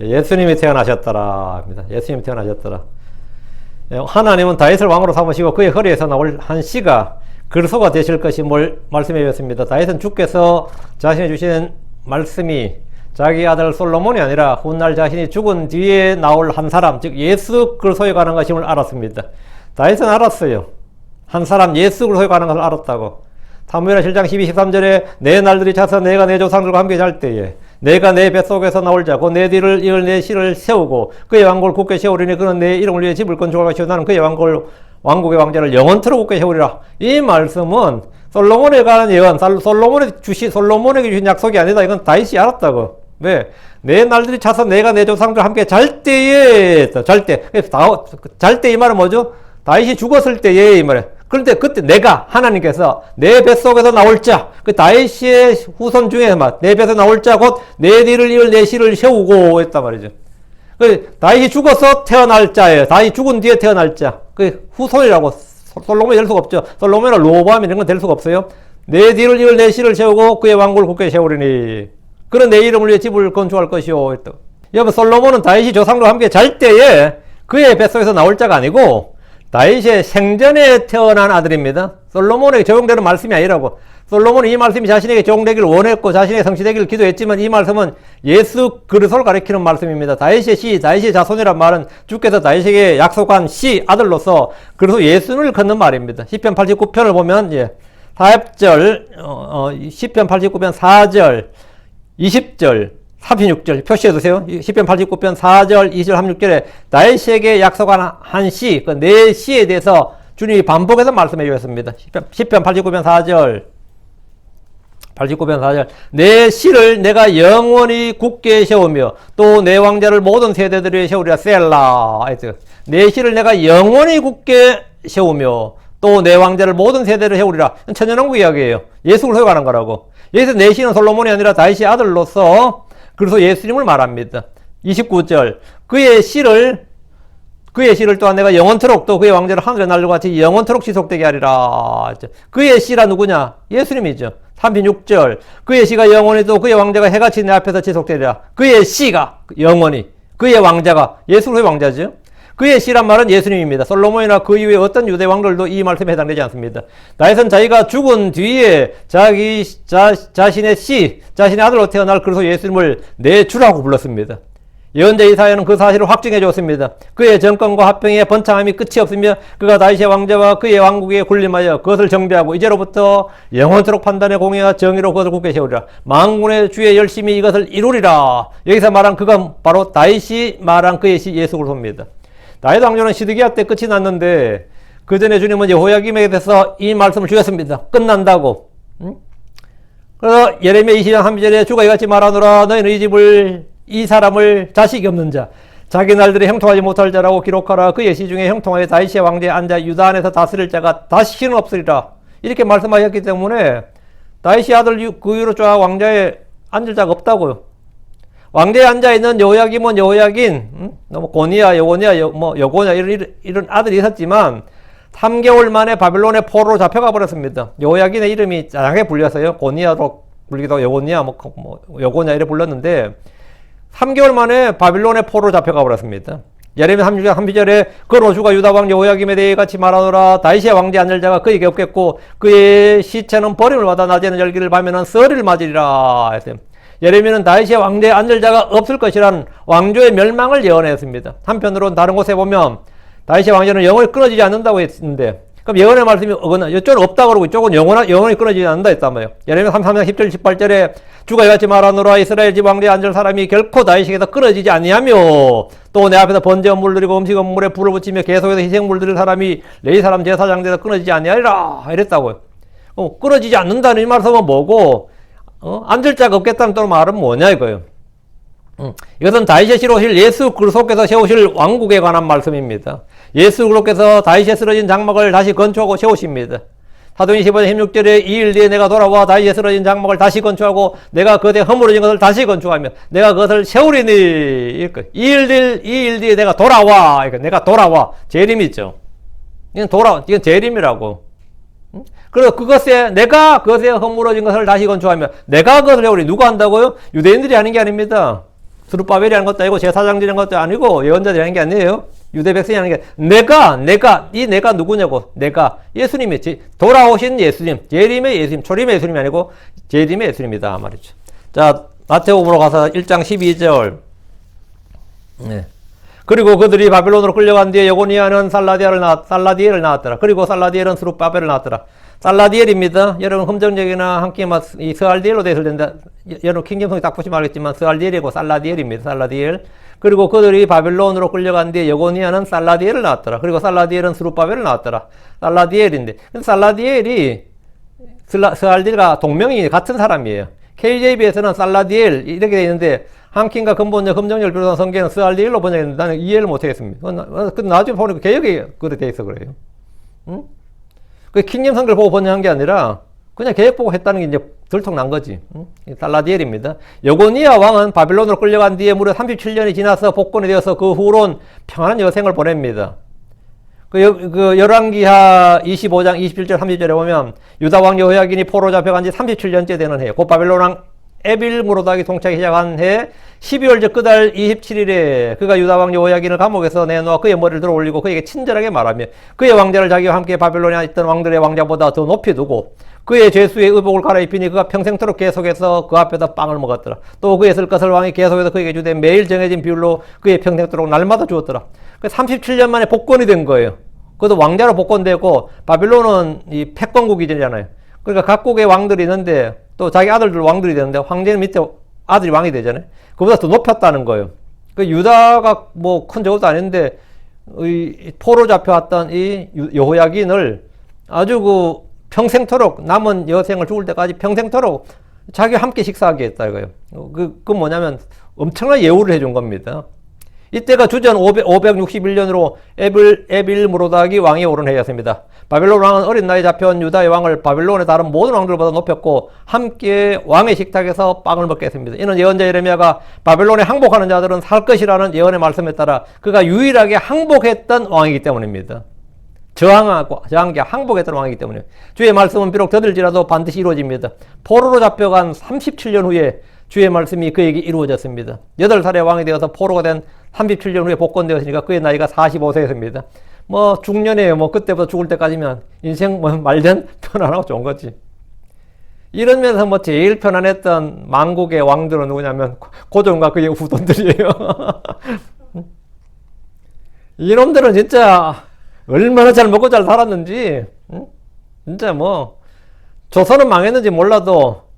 예수님이 태어나셨더라 합니다. 예수님이 태어나셨더라. 하나님은 다윗을 왕으로 삼으시고 그의 허리에서 나올 한 씨가 그리스도가 되실 것이 뭘 말씀해 주셨습니다. 다윗은 주께서 자신이 주신 말씀이 자기 아들 솔로몬이 아니라 훗날 자신이 죽은 뒤에 나올 한 사람, 즉 예수 그리스도에 관한 것임을 알았습니다. 다윗은 알았어요. 한 사람 예수 그리스도에 관한 것을 알았다고. 사무엘하 7장 12, 13절에 내 날들이 차서 내가 내 조상들과 함께 잘 때에 내가 내 뱃속에서 나올 자 곧 내 뒤를 이을 내 씨를 세우고 그의 왕국을 굳게 세우리니 그는 내 이름을 위해 집을 건축할 것이요 나는 그의 왕국의 왕자를 영원토록 굳게 세우리라. 이 말씀은 솔로몬에 관한 예언, 솔로몬에게 주신 약속이 아니다. 이건 다윗이 알았다고. 왜? 내 날들이 차서 내가 내 조상들과 함께 잘 때에 잘 때 이 말은 뭐죠? 다윗이 죽었을 때에 이 말이에요. 그런데 그때 내가 하나님께서 내 뱃속에서 나올 자, 그 다윗의 후손 중에 내 뱃에서 나올 자 곧 내 뒤를 이을 내 씨를 세우고 했단 말이죠. 그 다윗이 죽어서 태어날 자예요. 다윗이 죽은 뒤에 태어날 자. 그 후손이라고 솔로몬이 될 수가 없죠. 솔로몬이나 로보암 이런 건 될 수가 없어요. 내 뒤를 이을 내 씨를 세우고 그의 왕국을 굳게 세우리니 그는 내 이름을 위해 집을 건축할 것이요 했다. 여러분 솔로몬은 다윗이 조상과 함께 잘 때에 그의 뱃속에서 나올 자가 아니고 다윗의 생전에 태어난 아들입니다. 솔로몬에게 적용되는 말씀이 아니라고. 솔로몬은 이 말씀이 자신에게 적용되기를 원했고 자신에게 성취되기를 기도했지만 이 말씀은 예수 그리스도를 가리키는 말씀입니다. 다윗의 씨, 다윗의 자손이란 말은 주께서 다윗에게 약속한 씨, 아들로서 그래서 예수를 걷는 말입니다. 시편 89편을 보면 4절, 시편 89편 4절, 20절, 36절 표시해 두세요. 시편 89편 4절, 2절, 36절에 다윗에게 약속한 한 씨, 그 네 씨에 대해서 주님이 반복해서 말씀해 주셨습니다. 시편 89편 4절, 내 씨를 내가 영원히 굳게 세우며 또 내 왕자를 모든 세대들에 세우리라. 셀라. 내 씨를 내가 영원히 굳게 세우며 또 내 왕자를 모든 세대를 세우리라. 천연왕국 이야기예요. 예수 그리스도에 관한 거라고. 여기서 내 씨는 솔로몬이 아니라 다윗의 아들로서 그래서 예수님을 말합니다. 29절 그의 씨를 또한 내가 영원토록 또 그의 왕자를 하늘의 날과 같이 영원토록 지속되게 하리라. 그의 씨라 누구냐? 예수님이죠. 36절 그의 씨가 영원히 또 그의 왕자가 해같이 내 앞에서 지속되리라. 그의 씨가 영원히 그의 왕자가 예수의 왕자죠. 그의 씨란 말은 예수님입니다. 솔로몬이나 그 이후에 어떤 유대 왕들도 이 말씀에 해당되지 않습니다. 다윗은 자기가 죽은 뒤에 자신의 씨, 자신의 아들로 태어날 그리스도 예수님을 내 주라고 불렀습니다. 예언자 이사야는 그 사실을 확증해 줬습니다. 그의 정권과 화평에 번창함이 끝이 없으며 그가 다윗의 왕자와 그의 왕국에 군림하여 그것을 정비하고 이제로부터 영원토록 판단의 공의와 정의로 그것을 굳게 세우리라. 만군의 주의 열심히 이것을 이루리라. 여기서 말한 그가 바로 다윗이 말한 그의 씨 예수 그리스도입니다. 다윗 왕조는 시드기야 때 끝이 났는데 그 전에 주님은 여호야김에게 대해서 이 말씀을 주셨습니다. 끝난다고. 그래서 예레미야 20장 3절에 주가 이같이 말하노라. 너희는 이 사람을 자식이 없는 자, 자기 날들에 형통하지 못할 자라고 기록하라. 그의 시 중에 형통하여 다윗의 왕좌에 앉아 유다 안에서 다스릴 자가 다시는 없으리라. 이렇게 말씀하셨기 때문에 다윗의 아들 그 이후로 쫙 왕좌에 앉을 자가 없다고요. 왕좌에 앉아있는 여호야김은 여호야긴, 고니야, 여고냐, 이런 아들이 있었지만, 3개월 만에 바빌론의 포로로 잡혀가 버렸습니다. 여호야긴의 이름이 다양하게 불려서요. 고니야로 불리기도 여고냐, 여고냐, 이래 불렀는데, 3개월 만에 바빌론의 포로로 잡혀가 버렸습니다. 예레미야 36장 3절에 그로 주가 유다 왕 여호야김에 대해 같이 말하노라. 다윗의 왕좌에 앉을 자가 그에게 없겠고, 그의 시체는 버림을 받아 낮에는 열기를 밤에는 썰을 맞으리라. 했어요. 예레미야는 다윗의 왕좌에 앉을 자가 없을 것이란 왕조의 멸망을 예언했습니다. 한편으로는 다른 곳에 보면 다윗의 왕좌는 영원히 끊어지지 않는다고 했는데 그럼 예언의 말씀이 이쪽은 없다고 그러고 이쪽은 영원히 끊어지지 않는다 했단 말이에요. 예레미야 33장 10절 18절에 주가 이같이 말하노라. 이스라엘 집 왕좌에 앉을 사람이 결코 다윗에게서 끊어지지 아니하며 또 내 앞에서 번제업 물들이고 음식 물에 불을 붙이며 계속해서 희생 물들일 사람이 레위 사람 제사장들에서 끊어지지 아니하리라 이랬다고요. 끊어지지 않는다는 이 말씀은 뭐고 앉을 자가 없겠다는 또 말은 뭐냐 이거예요. 이것은 다윗의 씨로 오실 예수 그리스도께서 세우실 왕국에 관한 말씀입니다. 예수 그리스도께서 다윗의 쓰러진 장막을 다시 건축하고 세우십니다. 사도행 15장 16절에 2일 뒤에 내가 돌아와 다윗의 쓰러진 장막을 다시 건축하고 내가 그때 허물어진 것을 다시 건축하며 내가 그것을 세우리니 2일 뒤에 내가 돌아와. 내가 돌아와. 재림이 있죠. 이건 재림이라고. 그래서 내가 그것에 허물어진 것을 다시 건축하며 내가 그것을 세우리. 누가 한다고요? 유대인들이 하는 게 아닙니다. 스룹바벨이라는 것도 아니고 제사장들이라는 것도 아니고 예언자들이라는 게 아니에요. 유대 백성이라는 게 내가 누구냐고. 내가 예수님이 돌아오신 예수님, 재림의 예수님, 초림의 예수님이 아니고 재림의 예수님이다 말이죠. 자, 마태복음으로 가서 1장 12절. 네. 그리고 그들이 바벨론으로 끌려간 뒤에 여고니아는 살라디엘을 낳았더라. 그리고 살라디엘은 스룹바벨을 낳았더라. 살라디엘입니다. 여러분 흠정역이나 함께 이 스알디엘로 되어 있을 텐데 여러분 킹gem성이 딱 보시면 알겠지만 스알디엘이고 살라디엘입니다. 살라디엘. 그리고 그들이 바벨론으로 끌려간 뒤에 여고니아는 살라디엘을 낳았더라. 그리고 살라디엘은 스룹바벨을 낳았더라. 살라디엘인데 살라디엘이 스알디엘과 동명이 같은 사람이에요. KJB에서는 살라디엘 이렇게 되어 있는데 한킹과 근본적 흠정역을 비롯한 성경은 스알디엘로 번역했는데 나는 이해를 못하겠습니다. 나중에 보니까 개혁이 그렇게 되어 있어 그래요. 응? 그 킹jem 성경을 보고 번역한 게 아니라 그냥 개혁 보고 했다는 게 이제 들통난 거지. 응? 살라디엘입니다. 여고니아 왕은 바벨론으로 끌려간 뒤에 무려 37년이 지나서 복권이 되어서 그 후론 평안한 여생을 보냅니다. 그 열왕기하 25장 27절 30절에 보면 유다 왕 여호야긴이 포로 잡혀간 지 37년째 되는 해, 곧 바벨론 왕 에빌무로닥이 통치하기 시작한 해 12월째 그달 27일에 그가 유다 왕 여호야긴을 감옥에서 내놓아 그의 머리를 들어 올리고 그에게 친절하게 말하며 그의 왕자를 자기와 함께 바벨론에 있던 왕들의 왕자보다 더 높이 두고 그의 죄수의 의복을 갈아입히니 그가 평생토록 계속해서 그 앞에다 빵을 먹었더라. 또 그의 쓸 것을 왕이 계속해서 그에게 주되 매일 정해진 비율로 그의 평생토록 날마다 주었더라. 37년 만에 복권이 된 거예요. 그것도 왕자로 복권되고 바벨론은 이 패권국이잖아요. 그러니까 각국의 왕들이 있는데 또 자기 아들들 왕들이 되는데 황제는 밑에 아들이 왕이 되잖아요. 그보다 더 높였다는 거예요. 그 유다가 뭐 큰 적도 아닌데 이 포로 잡혀왔던 이 여호야긴을 아주 그 평생토록 남은 여생을 죽을 때까지 평생토록 자기와 함께 식사하게 했다 이거예요. 그 뭐냐면 엄청난 예우를 해준 겁니다. 이때가 주전 561년으로 에빌무로닥이 왕이 오른 해였습니다. 바벨론 왕은 어린 나이에 잡혀온 유다의 왕을 바벨론의 다른 모든 왕들보다 높였고 함께 왕의 식탁에서 빵을 먹게 했습니다. 이는 예언자 예레미야가 바벨론에 항복하는 자들은 살 것이라는 예언의 말씀에 따라 그가 유일하게 항복했던 왕이기 때문입니다. 저항하게 항복했던 왕이기 때문에 주의 말씀은 비록 더딜지라도 반드시 이루어집니다. 포로로 잡혀간 37년 후에 주의 말씀이 그에게 이루어졌습니다. 8살의 왕이 되어서 포로가 된 37년 후에 복권되었으니까 그의 나이가 45세였습니다. 뭐 중년이에요. 뭐 그때부터 죽을 때까지면 인생 뭐 말년 편안하고 좋은 거지. 이런 면에서 뭐 제일 편안했던 만국의 왕들은 누구냐면 고종과 그의 후손들이에요. 이놈들은 진짜 얼마나 잘 먹고 잘 살았는지, 진짜 뭐 조선은 망했는지 몰라도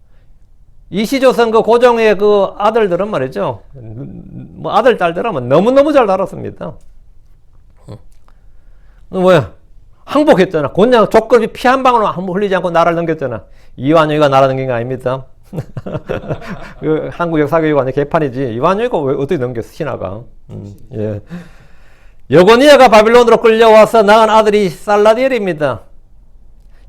이시조선 그 고종의 그 아들들은 말이죠. 뭐 아들, 딸들은 너무너무 잘 살았습니다. 뭐야. 항복했잖아. 그냥 조건이 피 한 방울 한번 흘리지 않고 나라를 넘겼잖아. 이완용이가 나라 넘긴 거 아닙니다. 그 한국 역사교육 완전 개판이지. 이완용이가 왜 어떻게 넘겼어, 신하가. 예. 여고니아가 바빌론으로 끌려와서 낳은 아들이 살라디엘입니다.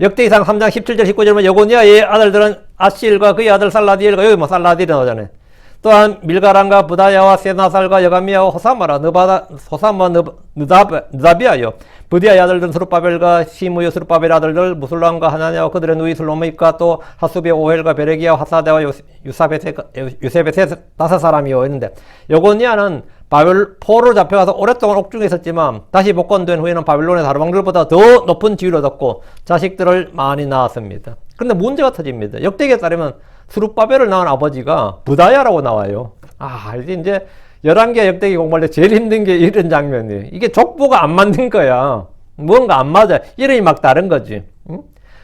역대기상 3장 17절 19절에 여고니아의 아들들은 아실과 그의 아들 살라디엘과 여기 뭐 살라디엘이 나오잖아요. 또한 밀가람과 부다야와 세나살과 여가미야와 호사마라 느다비아요. 부디아의 아들들은 스룹바벨과 시므요 스룹바벨의 아들들 무술람과 하나냐와 그들의 누이 슬로미과 또 하수베 오헬과 베레기야 하사데와 유세베세 5사람이요 했는데 여고니아는 포로로 잡혀가서 오랫동안 옥중에 있었지만 다시 복권된 후에는 바빌론의 다른 왕들보다 더 높은 지위를 얻었고 자식들을 많이 낳았습니다. 그런데 문제가 터집니다. 역대기에 따르면 스룹바벨을 낳은 아버지가 부다야라고 나와요. 이제 11개 역대기 공부할 때 제일 힘든 게 이런 장면이에요. 이게 족보가 안 맞는 거야. 뭔가 안 맞아. 이름이 막 다른 거지. 응?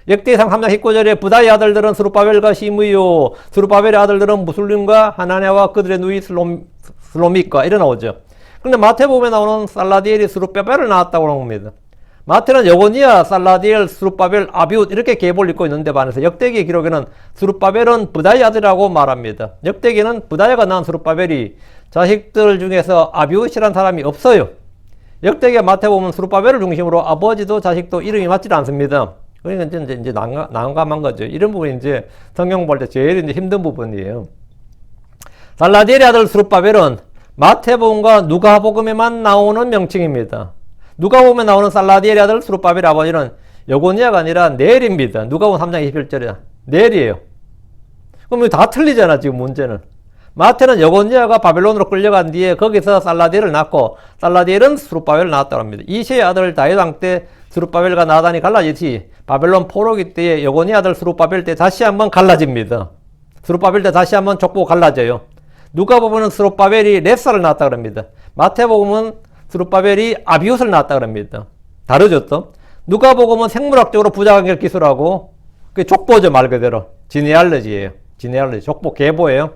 역대기상 3장 19절에 부다의 아들들은 스룹바벨과 시므요, 스룹바벨의 아들들은 무술림과 하나냐와 그들의 누이 슬로믹과 이래 나오죠. 근데 마태복음에 나오는 살라디엘이 스룹바벨을 낳았다고 합니다. 마태는 여고니아, 살라디엘, 스룹바벨, 아비웃 이렇게 계보를 읽고 있는데 반해서 역대기 기록에는 스룹바벨은 부다의 아들이라고 말합니다. 역대기는 부다야가 낳은 스룹바벨이 자식들 중에서 아비웃이라는 사람이 없어요. 역대기와 마태복음은 스룹바벨을 중심으로 아버지도 자식도 이름이 맞지 않습니다. 그러니까 이제 난감한 거죠. 이런 부분이 이제 성경 볼 때 제일 이제 힘든 부분이에요. 살라디엘의 아들 스룹바벨은 마태복음과 누가복음에만 나오는 명칭입니다. 누가복음에 나오는 살라디엘의 아들 스룹바벨의 아버지는 여고니아가 아니라 넬입니다. 누가복음 3장 21절이야. 넬이에요. 그럼 다 틀리잖아, 지금 문제는. 마태는 여고니아가 바벨론으로 끌려간 뒤에 거기서 살라디엘을 낳고 살라디엘은 스룹바벨을 낳았다고 합니다. 이세의 아들 다윗 왕 때 스룹바벨과 나단이 갈라지듯이 바벨론 포로기 때에 여고니 아들 스룹바벨 때 다시 한번 갈라집니다. 스룹바벨 때 다시 한번 족보가 갈라져요. 누가복음은 스룹바벨이 렙사를 낳았다 그럽니다. 마태복음은 스룹바벨이 아비웃을 낳았다 그럽니다. 다르죠 또. 누가복음은 생물학적으로 부자관계를 기술하고 그 족보죠 말 그대로. 지네알러지예요. 지네알러지 족보 계보예요.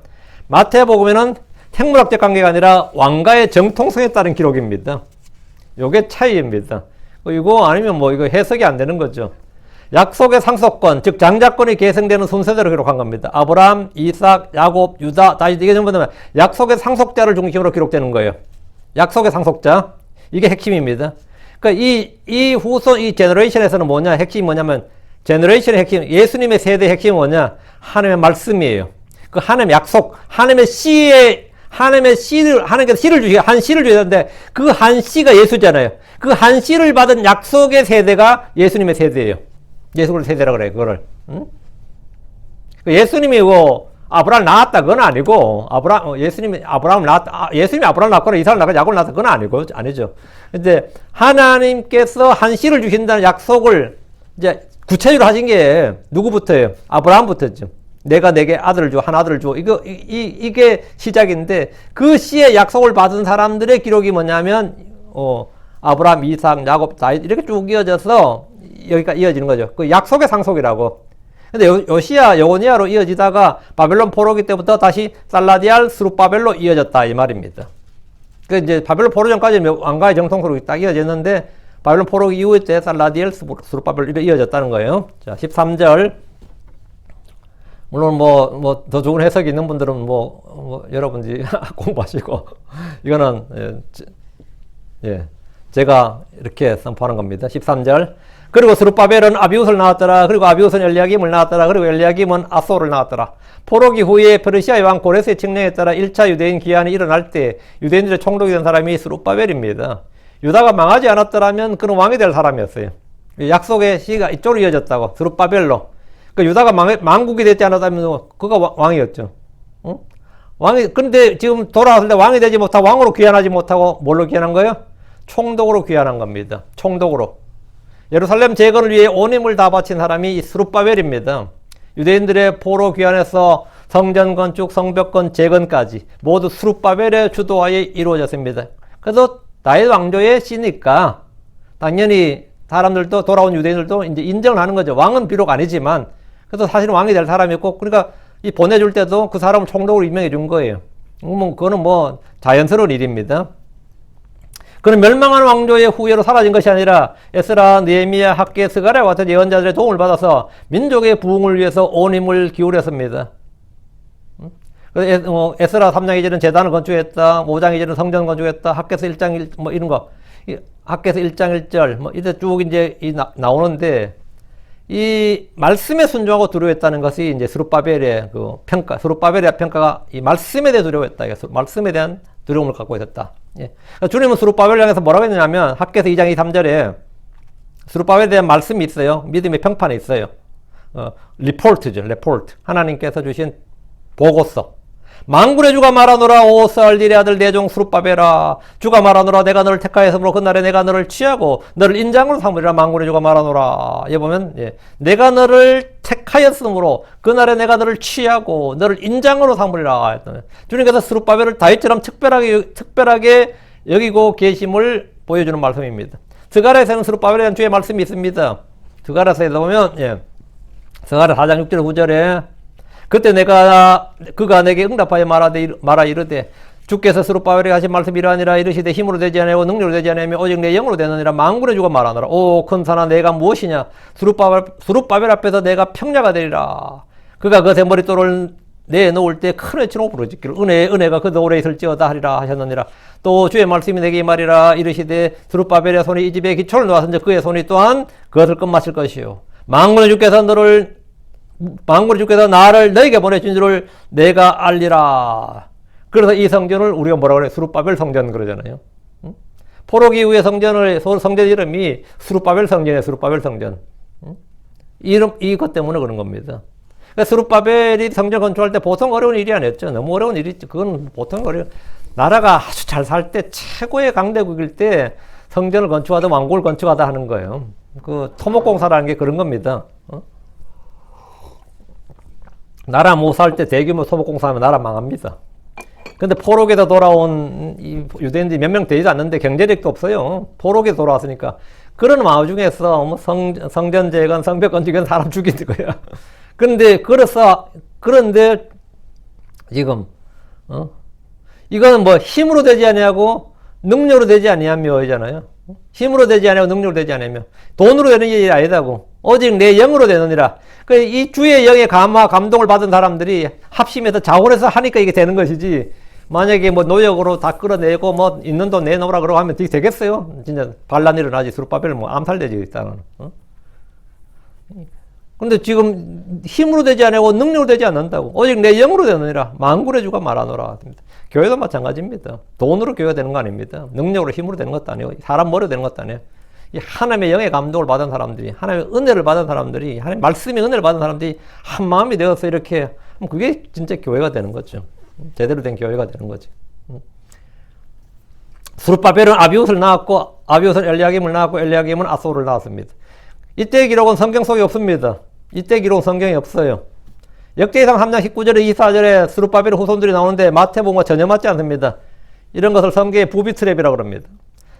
마태복음에는 생물학적 관계가 아니라 왕가의 정통성에 따른 기록입니다. 요게 차이입니다. 이거 아니면 뭐 이거 해석이 안 되는 거죠. 약속의 상속권, 즉 장자권이 계승되는 순서대로 기록한 겁니다. 아브라함, 이삭, 야곱, 유다, 다윗 이게 전부 다 약속의 상속자를 중심으로 기록되는 거예요. 약속의 상속자. 이게 핵심입니다. 그러니까 이 후손, 이 제너레이션에서는 뭐냐? 핵심이 뭐냐면 제너레이션의 핵심, 예수님의 세대의 핵심이 뭐냐? 하나님의 말씀이에요. 그 하나님의 약속, 하나님의 씨를, 하나님께서 씨를 주시고 한 씨를 줘야 되는데 그 한 씨가 예수잖아요. 그 한 씨를 받은 약속의 세대가 예수님의 세대예요. 예수님의 세대라 그래요, 그거를. 응? 예수님이 아브라함 낳았다, 그건 아니고, 예수님이 아브라함 낳았다, 예수님이 아브라함 낳거나 이삭을 낳거나 야곱을 낳았다, 그건 아니죠. 근데 하나님께서 한 씨를 주신다는 약속을 이제 구체적으로 하신 게 누구부터예요? 아브라함부터죠. 내가 내게 아들을 줘, 한 아들을 줘. 이게 시작인데, 그 씨의 약속을 받은 사람들의 기록이 뭐냐면, 아브라함, 이삭, 야곱, 다윗, 이렇게 쭉 이어져서, 여기까지 이어지는 거죠. 그 약속의 상속이라고. 근데 요시야, 여고니아로 이어지다가, 바벨론 포로기 때부터 다시 살라디알, 스룹바벨로 이어졌다, 이 말입니다. 그 이제 바벨론 포로 전까지는 왕가의 정통으로 딱 이어졌는데, 바벨론 포로 이후에 때 살라디엘, 스룹바벨로 이렇게 이어졌다는 거예요. 자, 13절. 물론 더 좋은 해석이 있는 분들은 여러분들이 공부하시고, 이거는, 제가 이렇게 선포하는 겁니다. 13절. 그리고 스룹바벨은 아비웃을 낳았더라. 그리고 아비웃은 엘리야김을 낳았더라. 그리고 엘리야김은 아소를 낳았더라. 포로기 후에 페르시아의 왕 고레스의 칙령에 따라 1차 유대인 기한이 일어날 때 유대인들의 총독이 된 사람이 스룹바벨입니다. 유다가 망하지 않았더라면 그는 왕이 될 사람이었어요. 약속의 시가 이쪽으로 이어졌다고. 스룹바벨로. 그 유다가 망국이 되지 않았다면 그가 왕이었죠. 응? 근데 지금 돌아왔을 때 왕이 되지 못하고 왕으로 귀환하지 못하고 뭘로 귀환한 거예요? 총독으로 귀환한 겁니다. 총독으로. 예루살렘 재건을 위해 온 힘을 다 바친 사람이 이 스룹바벨입니다. 유대인들의 포로 귀환에서 성전 건축, 성벽 재건까지 모두 스룹바벨의 주도하에 이루어졌습니다. 그래서 다윗 왕조의 씨니까 당연히 사람들도 돌아온 유대인들도 이제 인정을 하는 거죠. 왕은 비록 아니지만 그래서 사실은 왕이 될 사람이었고 그러니까 이 보내줄 때도 그 사람을 총독으로 임명해 준 거예요. 그거는 자연스러운 일입니다. 그는 멸망한 왕조의 후예로 사라진 것이 아니라 에스라, 느헤미야, 학개, 스가랴와 같은 예언자들의 도움을 받아서 민족의 부흥을 위해서 온 힘을 기울였습니다. 에스라 3장 이제는 제단을 건축했다. 5장 이제는 성전 건축했다. 학개서 1장 1, 이런 거. 학개서 1장 1절, 이제 쭉 이제 나오는데, 이 말씀에 순종하고 두려워했다는 것이 이제 스룹바벨의 그 평가, 스룹바벨의 평가가 이 말씀에 대해 두려워했다. 말씀에 대한 두려움을 갖고 있었다. 예. 주님은 스룹바벨을 향해서 뭐라고 했느냐면, 학개서 2장 2, 3절에 스룹바벨에 대한 말씀이 있어요. 믿음의 평판이 있어요. 리포트죠, 리포트. 하나님께서 주신 보고서. 만군의 주가 말하노라. 오 스알딜의 아들 내 종 스룹바벨아, 주가 말하노라. 내가 너를 택하였으므로 그날에 내가 너를 취하고 너를 인장으로 삼으리라. 만군의 주가 말하노라. 여기 보면 내가 너를 택하였으므로 그날에 내가 너를 취하고 너를 인장으로 삼으리라. 주님께서 스룹바벨을 다윗처럼 특별하게 여기고 계심을 보여주는 말씀입니다. 스가랴에서는 스룹바벨에 대한 주의 말씀이 있습니다. 스가랴에서 보면 스가랴 4장 6절 9절에 그때 그가 내게 응답하여 말하 이르되 주께서 스룹바벨에게 하신 말씀이 이러하니라. 이르시되 힘으로 되지 아니하고 능력으로 되지 아니하며 오직 내 영으로 되느니라. 만군의 주가 말하노라. 오 큰 산아 내가 무엇이냐. 스룹바벨 앞에서 내가 평야가 되리라. 그가 그 대머릿돌을 내놓을 때 큰 외치로 부르짖기를 은혜가 그 돌에 있을지어다 하리라 하셨느니라. 또 주의 말씀이 내게 이 말이라. 이르시되 스룹바벨의 손이 이 집에 기초를 놓았은즉 그의 손이 또한 그것을 끝마칠 것이요. 만군의 주께서 나를 너에게 보내신 줄을 내가 알리라. 그래서 이 성전을 우리가 뭐라고 그래? 스룹바벨 성전 그러잖아요. 응? 포로기 이후의 성전 이름이 스룹바벨 성전이에요. 스룹바벨 성전. 이것 때문에 그런 겁니다. 그러니까 스룹바벨이 성전 건축할 때 보통 어려운 일이 아니었죠. 너무 어려운 일이 있죠. 그건 보통 어려운. 나라가 아주 잘 살 때 최고의 강대국일 때 성전을 건축하다 왕국을 건축하다 하는 거예요. 그 토목공사라는 게 그런 겁니다. 나라 못 살 때 대규모 토목공사하면 나라 망합니다. 근데 포로기에서 돌아온 이 유대인들이 몇 명 되지 않는데 경제력도 없어요. 포로기에서 돌아왔으니까. 그런 와중에서 뭐 성전재건, 성벽건축은 사람 죽이는 거야. 그런데 지금 이거는 뭐 힘으로 되지 아니하고 능력으로 되지 아니하며잖아요. 힘으로 되지 아니하고 능력으로 되지 아니하며 돈으로 되는 일이 아니다고. 오직 내 영으로 되느니라. 이 주의 영의 감동을 받은 사람들이 합심해서 자원해서 하니까 이게 되는 것이지. 만약에 뭐 노역으로 다 끌어내고 뭐 있는 돈 내놓으라 그러고 하면 되겠어요? 진짜 반란 일어나지. 스룹바벨은 뭐 암살되지 일단은. 근데 지금 힘으로 되지 않고 능력으로 되지 않는다고. 오직 내 영으로 되느니라. 만군의 주가 말하노라. 교회도 마찬가지입니다. 돈으로 교회가 되는 거 아닙니다. 능력으로 힘으로 되는 것도 아니고 사람 머리로 되는 것도 아니에요. 이 하나님의 영의 감동을 받은 사람들이, 하나님의 은혜를 받은 사람들이, 하나님의 말씀의 은혜를 받은 사람들이 한 마음이 되어서 이렇게, 그게 진짜 교회가 되는 거죠. 제대로 된 교회가 되는 거지. 스룹바벨은 아비웃을 낳았고, 아비웃은 엘리야김을 낳았고, 엘리야김은 아소를 낳았습니다. 이때 기록은 성경 속에 없습니다. 이때 기록은 성경에 없어요. 역대기상 3장 19절에 24절에 스룹바벨의 후손들이 나오는데 마태복음과 전혀 맞지 않습니다. 이런 것을 성경의 부비 트랩이라고 합니다.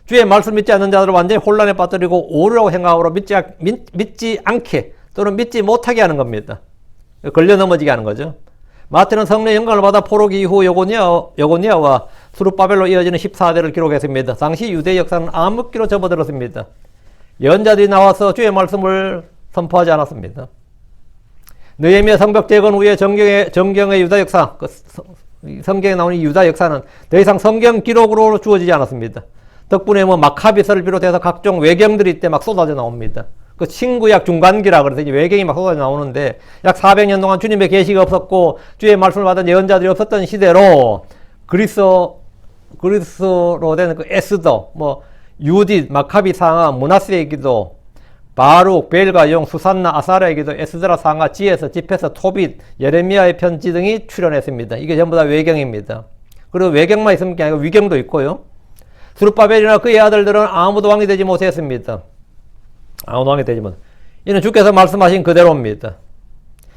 주의 말씀 믿지 않는 자들을 완전히 혼란에 빠뜨리고 오류라고 생각하고 믿지 않게 또는 믿지 못하게 하는 겁니다. 걸려 넘어지게 하는 거죠. 마태는 성령의 영광을 받아 포로기 이후 여고니아와 스룹바벨로 이어지는 14대를 기록했습니다. 당시 유대 역사는 암흑기로 접어들었습니다. 예언자들이 나와서 주의 말씀을 선포하지 않았습니다. 느헤미야 성벽 재건 후에 정경의 유다 역사, 성경에 나오는 이 유다 역사는 더 이상 성경 기록으로 주어지지 않았습니다. 덕분에 뭐 마카비서를 비롯해서 각종 외경들이 이때 막 쏟아져 나옵니다. 그 신구약 중반기라 그래서 이제 외경이 막 쏟아져 나오는데 약 400년 동안 주님의 계시가 없었고 주의 말씀을 받은 예언자들이 없었던 시대로 그리스로 된 그 에스더, 뭐 유딧, 마카비 상하, 문하세의 기도, 바룩, 벨과 용, 수산나, 아사랴의 기도, 에스드라 상하, 지에서, 집에서, 토빗, 예레미야의 편지 등이 출연했습니다. 이게 전부 다 외경입니다. 그리고 외경만 있으면 아니고 위경도 있고요. 스룹바벨이나 그의 아들들은 아무도 왕이 되지 못했습니다. 아무도 왕이 되지 못. 이는 주께서 말씀하신 그대로입니다.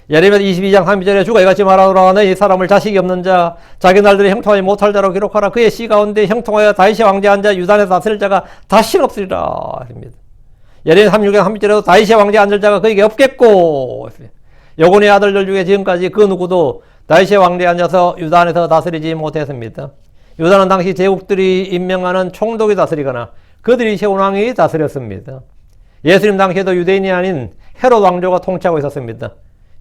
예레미야 22장 32절에 주가 이같이 말하노라. 너희 사람을 자식이 없는 자, 자기 날들이 형통하지 못할 자로 기록하라. 그의 씨 가운데 형통하여 다윗의 왕제 앉아 유단에서 다스릴 자가 다시 없으리라. 합니다. 예레미야 36장 30절에도 다윗의 왕제에 앉을 자가 그에게 없겠고, 여고니의 아들들 중에 지금까지 그 누구도 다윗의 왕제에 앉아서 유다 안에서 다스리지 못했습니다. 유다는 당시 제국들이 임명하는 총독이 다스리거나 그들이 세운 왕이 다스렸습니다. 예수님 당시에도 유대인이 아닌 헤롯 왕조가 통치하고 있었습니다.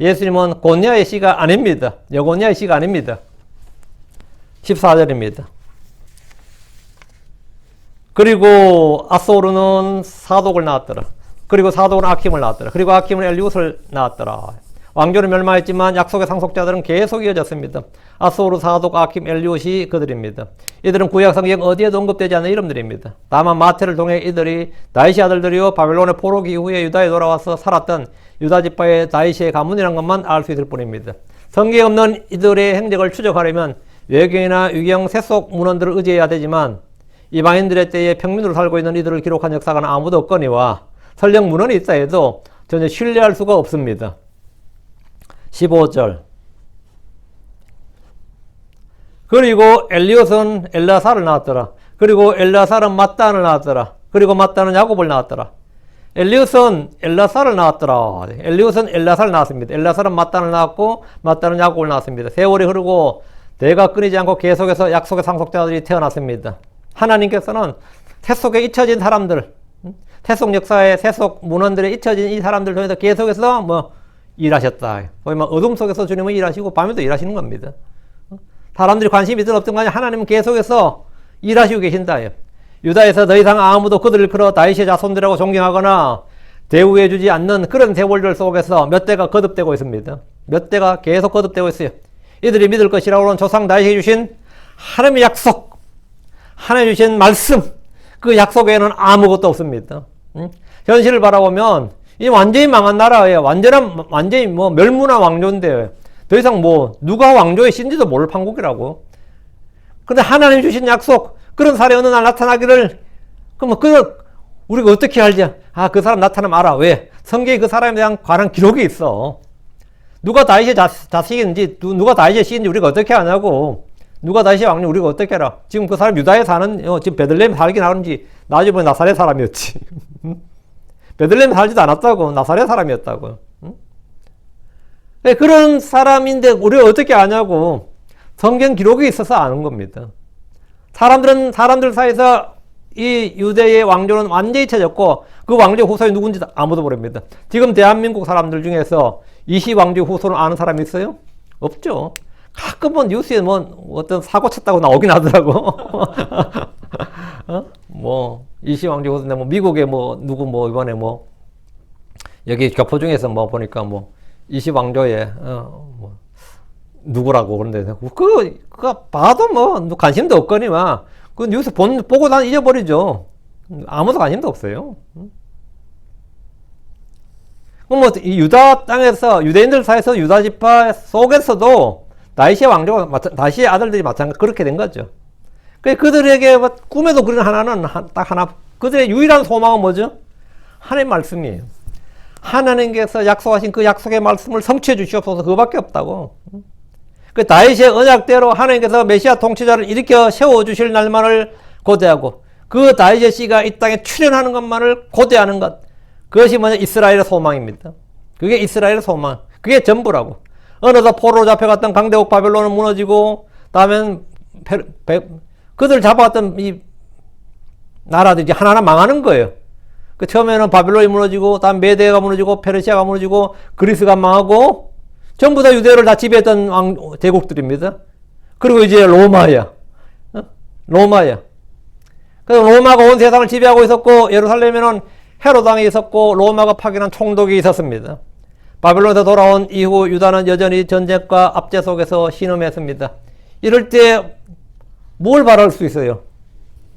예수님은 고니아의 씨가 아닙니다. 여고니아의 씨가 아닙니다. 14절입니다. 그리고 아소르는 사독을 낳았더라. 그리고 사독은 아킴을 낳았더라. 그리고 아킴은 엘리웃을 낳았더라. 왕조는 멸망했지만 약속의 상속자들은 계속 이어졌습니다. 아소르, 사독, 아킴, 엘리웃이 그들입니다. 이들은 구약 성경 어디에도 언급되지 않는 이름들입니다. 다만 마태를 통해 이들이 다윗의 아들들이요 바벨론의 포로기 이후에 유다에 돌아와서 살았던 유다 지파의 다윗의 가문이라는 것만 알 수 있을 뿐입니다. 성경에 없는 이들의 행적을 추적하려면 외경이나 유경, 세속 문헌들을 의지해야 되지만 이방인들의 때에 평민으로 살고 있는 이들을 기록한 역사가는 아무도 없거니와 설령 문헌이 있다 해도 전혀 신뢰할 수가 없습니다. 15절. 그리고 엘리옷은 엘라사를 낳았더라. 그리고 엘라사는 mat단을 낳았더라. 그리고 mat단은 야곱을 낳았더라. 엘리옷은 엘라사를 낳았더라. 엘리옷은 엘라사를 낳았습니다. 엘라사는 mat단을 낳았고 mat단은 야곱을 낳았습니다. 세월이 흐르고 대가 끊이지 않고 계속해서 약속의 상속자들이 태어났습니다. 하나님께서는 세속에 잊혀진 사람들, 세속 역사에 세속 문헌들에 잊혀진 이 사람들 통해서 계속해서 뭐 일하셨다. 거의 막 어둠 속에서 주님은 일하시고 밤에도 일하시는 겁니다. 사람들이 관심이 있든 없든 간에 하나님은 계속해서 일하시고 계신다. 유다에서 더 이상 아무도 그들을 끌어 다윗의 자손들이라고 존경하거나 대우해주지 않는 그런 세월들 속에서 몇 대가 거듭되고 있습니다. 몇 대가 계속 거듭되고 있어요. 이들이 믿을 것이라고 하는 조상 다윗에게 주신 하나님의 약속, 하나님 주신 말씀, 그 약속 외에는 아무것도 없습니다. 현실을 바라보면 이 완전히 망한 나라예요. 완전히 뭐 멸문화 왕조인데 더 이상 뭐 누가 왕조의 신지도 모를 판국이라고. 근데 하나님 주신 약속, 그런 사람이 어느 날 나타나기를, 그럼 그걸 우리가 어떻게 알지? 아, 그 사람 나타나면 알아. 왜? 성경에 그 사람에 대한 관한 기록이 있어. 누가 다윗의 자식인지, 누가 다윗의 씨인지 우리가 어떻게 아냐고. 누가 다윗의 왕인지 우리가 어떻게 알아. 지금 그 사람 유다에 사는, 지금 베들레헴에 살긴 하는지, 나중에 보면 나사렛 사람이었지. 베들레헴에 살지도 않았다고. 나사렛 사람이었다고. 그런 사람인데 우리가 어떻게 아냐고. 성경 기록이 있어서 아는 겁니다. 사람들 사이에서 이 유대의 왕조는 완전히 잊혀졌고, 그 왕조의 후손이 누군지 아무도 모릅니다. 지금 대한민국 사람들 중에서 이시 왕조의 후손을 아는 사람이 있어요? 없죠. 가끔은 뉴스에 뭐 어떤 사고 쳤다고 나오긴 하더라고. 뭐 이시 왕조 후손, 뭐 미국에 뭐 누구 뭐 이번에 뭐 여기 교포 중에서 뭐 보니까 뭐 이시 왕조의 뭐 누구라고. 그런데 그거 봐도 뭐 관심도 없거니와 그 뉴스 보고 난 잊어버리죠. 아무도 관심도 없어요. 그럼 뭐 이 유다 땅에서 유대인들 사이에서 유다 지파 속에서도 다윗의 왕조가 다윗의 아들들이 마찬가지 그렇게 된 거죠. 그들에게 꿈에도 그런 하나는 딱 하나, 그들의 유일한 소망은 뭐죠? 하나님의 말씀이에요. 하나님께서 약속하신 그 약속의 말씀을 성취해 주시옵소서, 그거밖에 없다고. 그 다윗의 언약대로 하나님께서 메시아 통치자를 일으켜 세워주실 날만을 고대하고, 그 다윗의 씨가 이 땅에 출현하는 것만을 고대하는 것, 그것이 뭐냐? 이스라엘의 소망입니다. 그게 이스라엘의 소망, 그게 전부라고. 어느덧 포로로 잡혀갔던 강대국 바벨론은 무너지고, 다음엔 그들 잡아갔던 이 나라들이 하나하나 망하는 거예요. 그 처음에는 바벨론이 무너지고, 다음 메데가 무너지고, 페르시아가 무너지고, 그리스가 망하고, 전부 다 유대를 다 지배했던 대국들입니다. 그리고 이제 로마야. 로마야. 그래서 로마가 온 세상을 지배하고 있었고, 예루살렘에는 헤롯 왕이 있었고, 로마가 파견한 총독이 있었습니다. 바벨론에서 돌아온 이후 유다는 여전히 전쟁과 압제 속에서 신음했습니다. 이럴 때 뭘 바랄 수 있어요?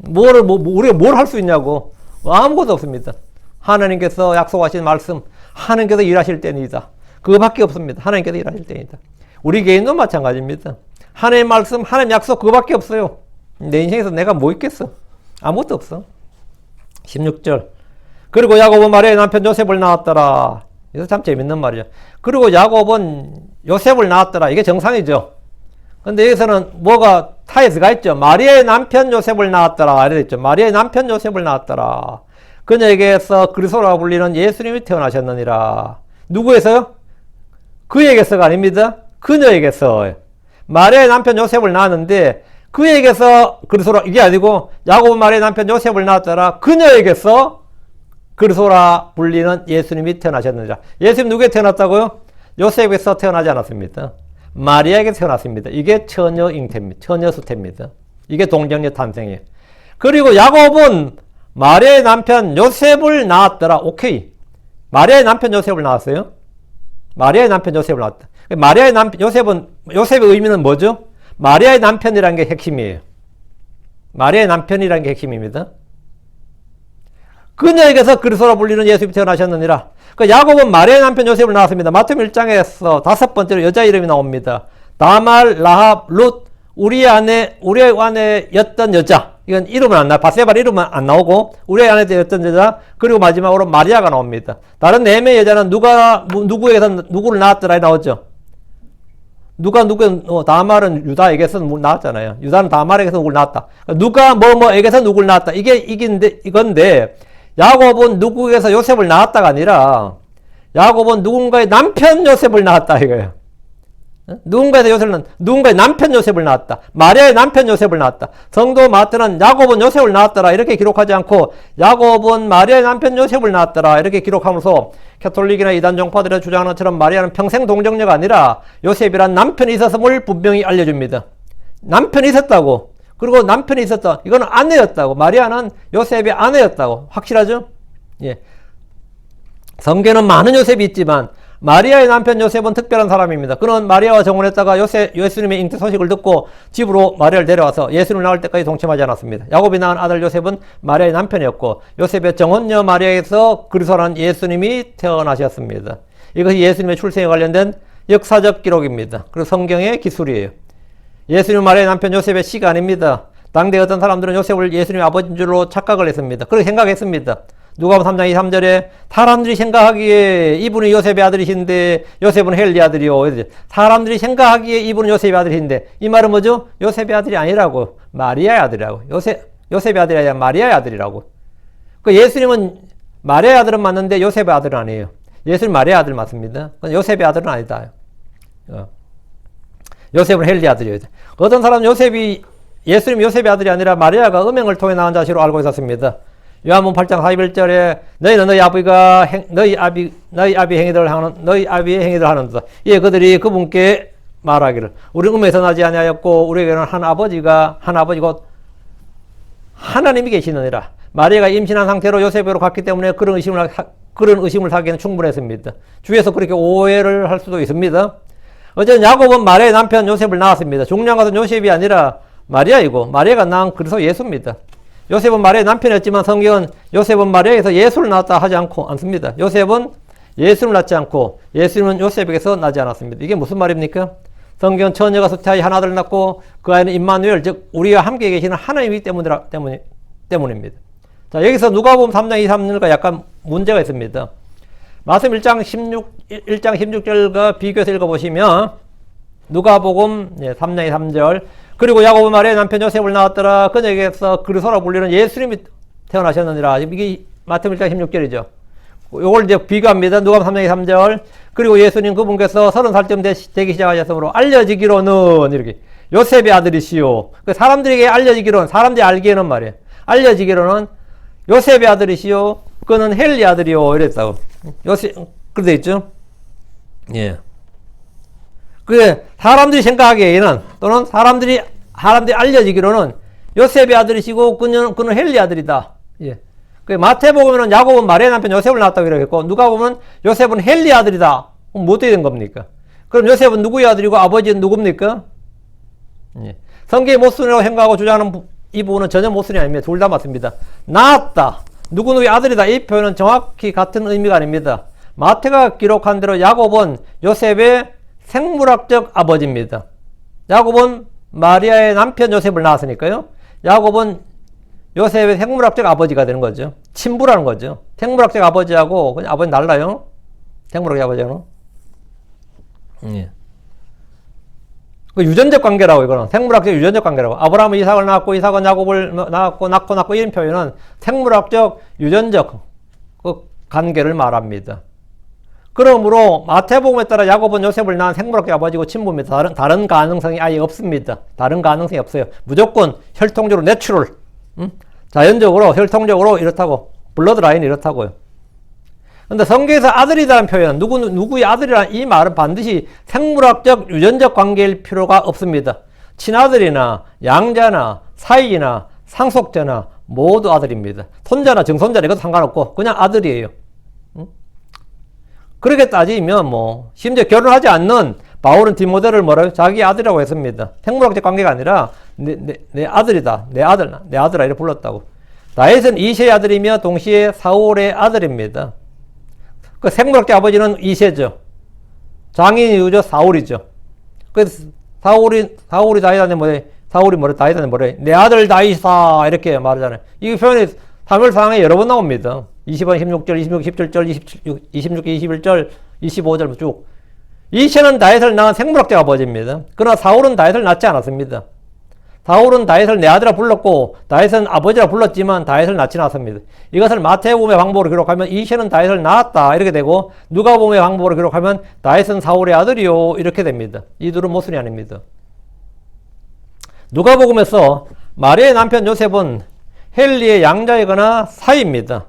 우리가 뭘 할 수 있냐고. 아무것도 없습니다. 하나님께서 약속하신 말씀, 하나님께서 일하실 때입니다. 그거밖에 없습니다. 하나님께서 일하실 때입니다. 우리 개인도 마찬가지입니다. 하나님의 말씀, 하나님 약속, 그거밖에 없어요. 내 인생에서 내가 뭐 있겠어? 아무것도 없어. 16절. 그리고 야곱은 마리아의 남편 요셉을 낳았더라. 이거 참 재밌는 말이죠. 그리고 야곱은 요셉을 낳았더라. 이게 정상이죠. 근데 여기서는 뭐가 타이스가 있죠. 마리아의 남편 요셉을 낳았더라. 이렇게 있죠. 마리아의 남편 요셉을 낳았더라. 그녀에게서 그리스도라고 불리는 예수님이 태어나셨느니라. 누구에서요? 그에게서가 아닙니다. 그녀에게서. 마리아의 남편 요셉을 낳았는데 그에게서 그리스도라, 이게 아니고 야곱은 마리아의 남편 요셉을 낳았더라. 그녀에게서 그리스도라 불리는 예수님이 태어나셨느니라. 예수님 누구에 태어났다고요? 요셉에서 태어나지 않았습니다. 마리아에게 태어났습니다. 이게 처녀 잉태입니다. 처녀 수태입니다. 이게 동정녀 탄생이에요. 그리고 야곱은 마리아의 남편 요셉을 낳았더라. 오케이. 마리아의 남편 요셉을 낳았어요. 마리아의 남편 요셉을 낳았다. 마리아의 남편 요셉의 의미는 뭐죠? 마리아의 남편이라는 게 핵심이에요. 마리아의 남편이라는 게 핵심입니다. 그녀에게서 그리스도라 불리는 예수님이 태어나셨느니라. 그 야곱은 마리아의 남편 요셉을 낳았습니다. 마태복음 1장에서 5번째로 여자 이름이 나옵니다. 다말, 라합, 룻, 우리의 아내였던 여자. 이건 이름은 안 나와. 바세바 이름은 안 나오고 우리의 아내였던 여자. 그리고 마지막으로 마리아가 나옵니다. 다른 4명의 여자는 누구에게서 누구를 낳았더라 나오죠. 다말은 유다에게서 낳았잖아요. 유다는 다말에게서 누구를 낳았다. 누가 뭐에게서 누구를 낳았다. 이건데 야곱은 누구에게서 요셉을 낳았다가 아니라 야곱은 누군가의 남편 요셉을 낳았다 이거예요. 누군가의 남편 요셉을 낳았다. 마리아의 남편 요셉을 낳았다. 성도 마태는 야곱은 요셉을 낳았더라 이렇게 기록하지 않고 야곱은 마리아의 남편 요셉을 낳았더라 이렇게 기록하면서 캐톨릭이나 이단 종파들이 주장하는 것처럼 마리아는 평생 동정녀가 아니라 요셉이란 남편이 있었음을 분명히 알려줍니다. 남편이 있었다고. 그리고 남편이 있었다. 이건 아내였다고. 마리아는 요셉의 아내였다고. 확실하죠? 예. 성경에는 많은 요셉이 있지만 마리아의 남편 요셉은 특별한 사람입니다. 그는 마리아와 정혼했다가 예수님의 잉태 소식을 듣고 집으로 마리아를 데려와서 예수님을 낳을 때까지 동침하지 않았습니다. 야곱이 낳은 아들 요셉은 마리아의 남편이었고 요셉의 정혼녀 마리아에서 그리스도라는 예수님이 태어나셨습니다. 이것이 예수님의 출생에 관련된 역사적 기록입니다. 그리고 성경의 기술이에요. 예수님 마리아의 남편 요셉의 시가 아닙니다. 당대 어떤 사람들은 요셉을 예수님의 아버지인 줄로 착각을 했습니다. 그렇게 생각했습니다. 누가복음 3장 23절에 사람들이 생각하기에 이분이 요셉의 아들이신데 요셉은 헬리 아들이요. 사람들이 생각하기에 이분은 요셉의 아들이신데 이 말은 뭐죠? 요셉의 아들이 아니라고. 마리아의 아들이라고. 요셉의 아들이 아니라 마리아의 아들이라고. 그 예수님은 마리아의 아들은 맞는데 요셉의 아들은 아니에요. 예수님 마리아의 아들 맞습니다. 요셉의 아들은 아니다. 요셉은 헬리 아들이에요. 어떤 사람은 예수님 요셉의 아들이 아니라 마리아가 음행을 통해 낳은 자식으로 알고 있었습니다. 요한복음 8장 41절에 너희는 너희 아비의 행위들을 하는도다. 예, 그들이 그분께 말하기를 우리 음에서 나지 아니하였고 우리에게는 한 아버지 곧 하나님이 계시느니라. 마리아가 임신한 상태로 요셉으로 갔기 때문에 그런 의심을 하기에는 충분했습니다. 주위에서 그렇게 오해를 할 수도 있습니다. 어쨌든 야곱은 마리아의 남편 요셉을 낳았습니다. 중요한 것은 요셉이 아니라 마리아이고 마리아가 낳은 그리스도 예수입니다. 요셉은 마리아의 남편이었지만 성경은 요셉은 마리아에서 예수를 낳았다 하지 않습니다. 요셉은 예수를 낳지 않고 예수님은 요셉에게서 나지 않았습니다. 이게 무슨 말입니까? 성경은 처녀가 수태하여 한 아들을 낳고 그 아이는 임마누엘 즉 우리와 함께 계시는 하나님이기 때문입니다. 자, 여기서 누가복음 3장 23절과 약간 문제가 있습니다. 말씀 1장 16절과 비교해서 읽어보시면 누가복음 3장 3절 그리고 야곱은 마리아의 남편 요셉을 낳았더라. 그녀에게서 그리스도라 불리는 예수님이 태어나셨느니라. 이게 마태복음 1장 16절이죠. 요걸 이제 비교합니다. 누가복음 3장 3절 그리고 예수님 그분께서 30살쯤 되기 시작하셨으므로 알려지기로는 이렇게 요셉의 아들이시오. 사람들에게 알려지기로는 사람들이 알기에는 말이에요. 알려지기로는 요셉의 아들이시오. 그는 헬리 아들이요. 이랬다고. 그렇게 돼 있죠. 예. 그게 사람들이 생각하기에는 또는 사람들이 알려지기로는 요셉의 아들이시고 그는 헬리 아들이다. 예. 그 마태복음에는 야곱은 마리아의 남편 요셉을 낳았다고 이러겠고 누가 보면 요셉은 헬리 아들이다. 그럼 뭐 어떻게 된 겁니까? 그럼 요셉은 누구의 아들이고 아버지는 누굽니까? 예. 성경의 모순이라고 생각하고 주장하는 이 부분은 전혀 모순이 아닙니다. 둘 다 맞습니다. 낳았다. 누구누구의 아들이다. 이 표현은 정확히 같은 의미가 아닙니다. 마태가 기록한 대로 야곱은 요셉의 생물학적 아버지입니다. 야곱은 마리아의 남편 요셉을 낳았으니까요. 야곱은 요셉의 생물학적 아버지가 되는 거죠. 친부라는 거죠. 생물학적 아버지하고 그냥 아버지 달라요. 생물학적 아버지는. 예. 그 유전적 관계라고 이거는 생물학적 유전적 관계라고. 아브라함은 이삭을 낳았고 이삭은 야곱을 낳고 이런 표현은 생물학적 유전적 그 관계를 말합니다. 그러므로 마태복음에 따라 야곱은 요셉을 낳은 생물학적 아버지고 친부입니다. 다른 가능성이 아예 없습니다. 다른 가능성이 없어요. 무조건 혈통적으로 내추럴, 자연적으로 혈통적으로 이렇다고 블러드라인이 이렇다고요. 근데 성경에서 아들이라는 표현, 누구의 아들이라는 이 말은 반드시 생물학적 유전적 관계일 필요가 없습니다. 친아들이나 양자나 사이나 상속자나 모두 아들입니다. 손자나 증손자나 이것도 상관없고 그냥 아들이에요. 그렇게 따지면 심지어 결혼하지 않는 바울은 디모데를 뭐라고 자기 아들이라고 했습니다. 생물학적 관계가 아니라 내 아들이다. 내 아들아 이렇게 불렀다고. 다윗은 이새의 아들이며 동시에 사울의 아들입니다. 그 생물학적 아버지는 이새죠. 장인이 누구죠? 사울이죠. 그래서 사울이 다윗한테 다윗한테 뭐래? 내 아들 다윗아 이렇게 말하잖아요. 이 표현이 사무엘상에 여러 번 나옵니다. 20번, 16절, 26, 17절, 26, 21절, 25절 쭉. 이새는 다윗을 낳은 생물학적 아버지입니다. 그러나 사울은 다윗을 낳지 않았습니다. 사울은 다윗을 내 아들이라 불렀고 다윗은 아버지라 불렀지만 다윗을 낳지 않았습니다. 이것을 마태복음의 방법으로 기록하면 이새는 다윗을 낳았다 이렇게 되고 누가복음의 방법으로 기록하면 다윗은 사울의 아들이요 이렇게 됩니다. 이 둘은 모순이 아닙니다. 누가복음에서 마리아의 남편 요셉은 헬리의 양자이거나 사이입니다.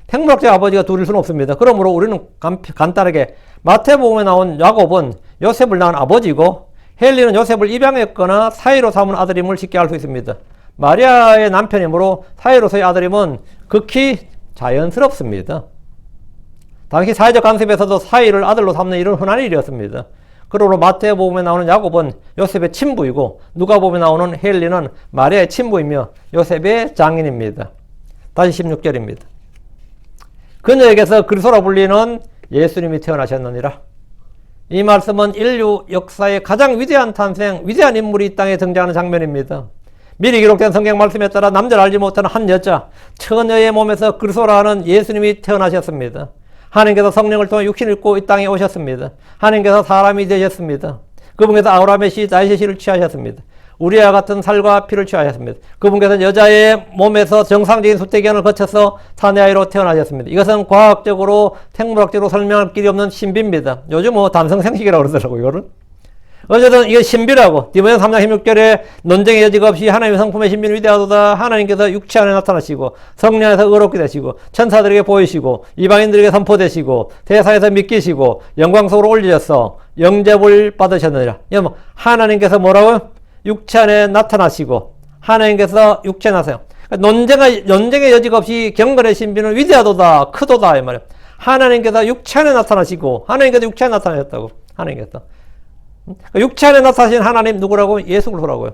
생물학적 아버지가 둘일 수는 없습니다. 그러므로 우리는 간단하게 마태복음에 나온 야곱은 요셉을 낳은 아버지고 헬리는 요셉을 입양했거나 사이로 삼은 아들임을 쉽게 알 수 있습니다. 마리아의 남편이므로 사이로서의 아들임은 극히 자연스럽습니다. 당시 사회적 관습에서도 사위를 아들로 삼는 일은 흔한 일이었습니다. 그러므로 마태복음에 나오는 야곱은 요셉의 친부이고 누가복음에 나오는 헬리는 마리아의 친부이며 요셉의 장인입니다. 다시 16절입니다. 그녀에게서 그리스도라 불리는 예수님이 태어나셨느니라. 이 말씀은 인류 역사의 가장 위대한 탄생, 위대한 인물이 이 땅에 등장하는 장면입니다. 미리 기록된 성경 말씀에 따라 남자를 알지 못하는 한 여자, 처녀의 몸에서 그리스도라는 예수님이 태어나셨습니다. 하나님께서 성령을 통해 육신을 입고 이 땅에 오셨습니다. 하나님께서 사람이 되셨습니다. 그분께서 아브라함의 씨, 다윗의 씨를 취하셨습니다. 우리와 같은 살과 피를 취하셨습니다. 그분께서 여자의 몸에서 정상적인 수태기한을 거쳐서 사내 아이로 태어나셨습니다. 이것은 과학적으로, 생물학적으로 설명할 길이 없는 신비입니다. 요즘 단성생식이라고 그러더라고요, 이거를. 어쨌든 이게 신비라고. 디모데 3장 16절에 논쟁의 여지가 없이 하나님의 성품의 신비는 위대하도다. 하나님께서 육체 안에 나타나시고 성령 안에서 의롭게 되시고 천사들에게 보이시고 이방인들에게 선포되시고 대사에서 믿기시고 영광 속으로 올리셔서 영접을 받으셨느니라. 여러분, 하나님께서 뭐라고요? 육체 안에 나타나시고 하나님께서 육체에 나타나요. 논쟁의 여지가 없이 경건의 신비는 위대하도다. 크도다. 이 말이에요. 하나님께서 육체 안에 나타나시고 하나님께서 육체 안에 나타나셨다고. 하나님께서. 육체 안에 나타나신 하나님 누구라고? 예수 그리스도라고요.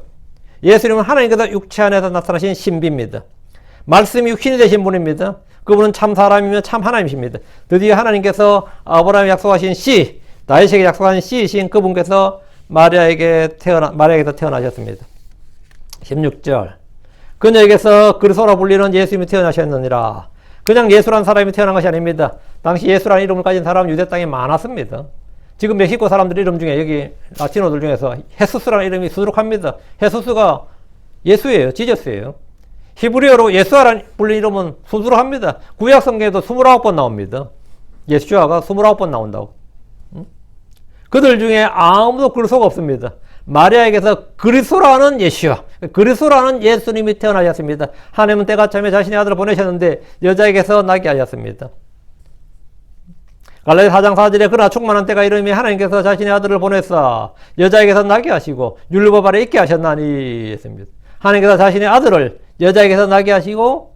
예수님은 하나님께서 육체 안에서 나타나신 신비입니다. 말씀이 육신이 되신 분입니다. 그분은 참 사람이며 참 하나님이십니다. 드디어 하나님께서 아브라함이 약속하신 씨, 다윗에게 약속하신 씨이신 그분께서 마리아에게서 태어나셨습니다. 16절. 그녀에게서 그리스도라 불리는 예수님이 태어나셨느니라. 그냥 예수란 사람이 태어난 것이 아닙니다. 당시 예수라는 이름을 가진 사람은 유대 땅에 많았습니다. 지금 멕시코 사람들 이름 중에 여기 라티노들 중에서 헤수스라는 이름이 수두룩합니다. 헤수스가 예수예요. 지저스예요. 히브리어로 예수아라는 불리는 이름은 수두룩합니다. 구약 성경에도 29번 나옵니다. 예수아가 29번 나온다고. 그들 중에 아무도 그리스도가 없습니다. 마리아에게서 그리스도라는 예수아, 그리스도라는 예수님이 태어나셨습니다. 하나님은 때가 참에 자신의 아들을 보내셨는데 여자에게서 나게 하셨습니다. 갈라디아 4장 4절에 그러나 충만한 때가 이르매 하나님께서 자신의 아들을 보내사 여자에게서 나게 하시고 율법 아래 있게 하셨나니 했습니다. 하나님께서 자신의 아들을 여자에게서 나게 하시고